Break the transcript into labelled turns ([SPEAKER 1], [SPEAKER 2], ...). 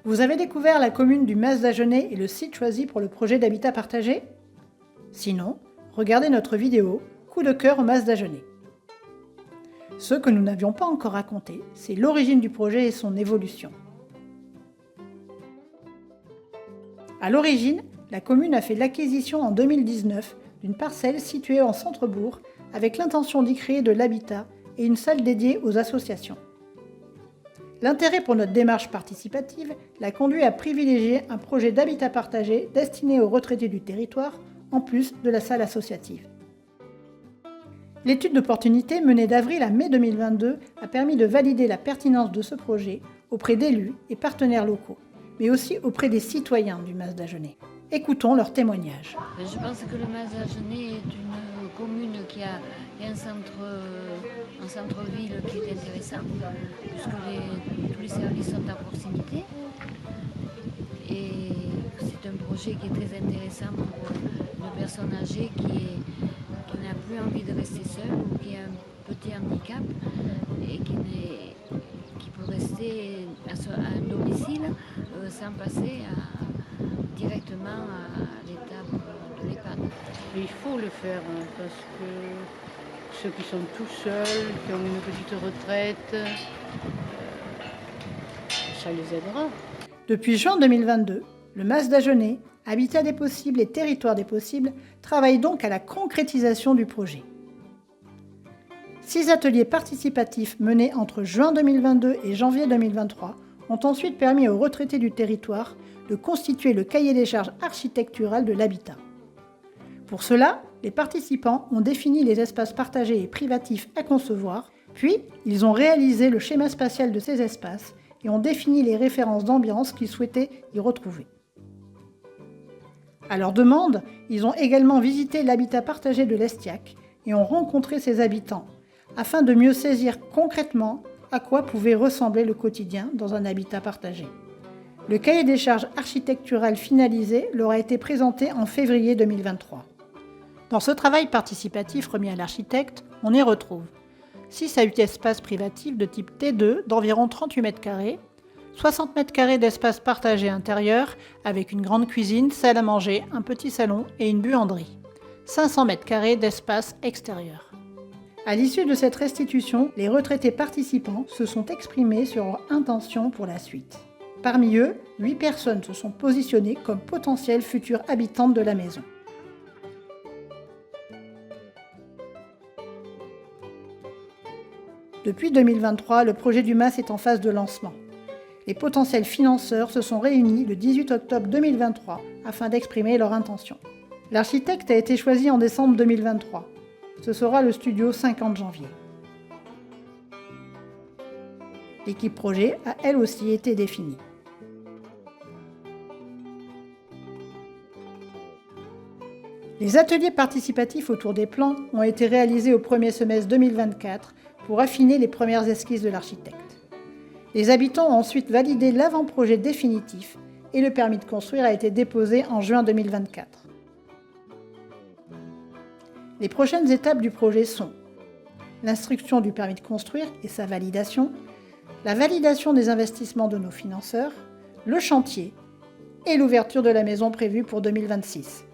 [SPEAKER 1] Vous avez découvert la commune du Mas-d'Agenais et le site choisi pour le projet d'habitat partagé? Sinon, regardez notre vidéo « Coup de cœur au Mas-d'Agenais ». Ce que nous n'avions pas encore raconté, c'est l'origine du projet et son évolution. À l'origine, la commune a fait l'acquisition en 2019 d'une parcelle située en centre-bourg avec l'intention d'y créer de l'habitat et une salle dédiée aux associations. L'intérêt pour notre démarche participative l'a conduit à privilégier un projet d'habitat partagé destiné aux retraités du territoire, en plus de la salle associative. L'étude d'opportunité menée d'avril à mai 2022 a permis de valider la pertinence de ce projet auprès d'élus et partenaires locaux, mais aussi auprès des citoyens du Mas-d'Agenais. Écoutons leurs témoignages.
[SPEAKER 2] Je pense que le Mas-d'Agenais est une commune qui a un centre-ville qui est intéressant, puisque tous les services sont à proximité. Et c'est un projet qui est très intéressant pour une personne âgée qui n'a plus envie de rester seule ou qui a un petit handicap et qui peut rester à un domicile sans passer directement à l'étape de l'EHPAD.
[SPEAKER 3] Il faut le faire parce que ceux qui sont tout seuls, qui ont une petite retraite, ça les aidera.
[SPEAKER 1] Depuis juin 2022, le Mas-d'Agenais, Habitat des possibles et Territoire des possibles travaille donc à la concrétisation du projet. 6 ateliers participatifs menés entre juin 2022 et janvier 2023 ont ensuite permis aux retraités du territoire de constituer le cahier des charges architectural de l'habitat. Pour cela, les participants ont défini les espaces partagés et privatifs à concevoir, puis ils ont réalisé le schéma spatial de ces espaces et ont défini les références d'ambiance qu'ils souhaitaient y retrouver. À leur demande, ils ont également visité l'habitat partagé de l'Estiac et ont rencontré ses habitants, afin de mieux saisir concrètement à quoi pouvait ressembler le quotidien dans un habitat partagé. Le cahier des charges architectural finalisé leur a été présenté en février 2023. Dans ce travail participatif remis à l'architecte, on y retrouve 6 à 8 espaces privatifs de type T2 d'environ 38 m², 60 m² d'espace partagé intérieur avec une grande cuisine, salle à manger, un petit salon et une buanderie, 500 m² d'espace extérieur. À l'issue de cette restitution, les retraités participants se sont exprimés sur leur intention pour la suite. Parmi eux, 8 personnes se sont positionnées comme potentielles futures habitantes de la maison. Depuis 2023, le projet du MAS est en phase de lancement. Les potentiels financeurs se sont réunis le 18 octobre 2023 afin d'exprimer leur intention. L'architecte a été choisi en décembre 2023. Ce sera le studio 50 janvier. L'équipe projet a elle aussi été définie. Les ateliers participatifs autour des plans ont été réalisés au premier semestre 2024 pour affiner les premières esquisses de l'architecte. Les habitants ont ensuite validé l'avant-projet définitif et le permis de construire a été déposé en juin 2024. Les prochaines étapes du projet sont l'instruction du permis de construire et sa validation, la validation des investissements de nos financeurs, le chantier et l'ouverture de la maison prévue pour 2026.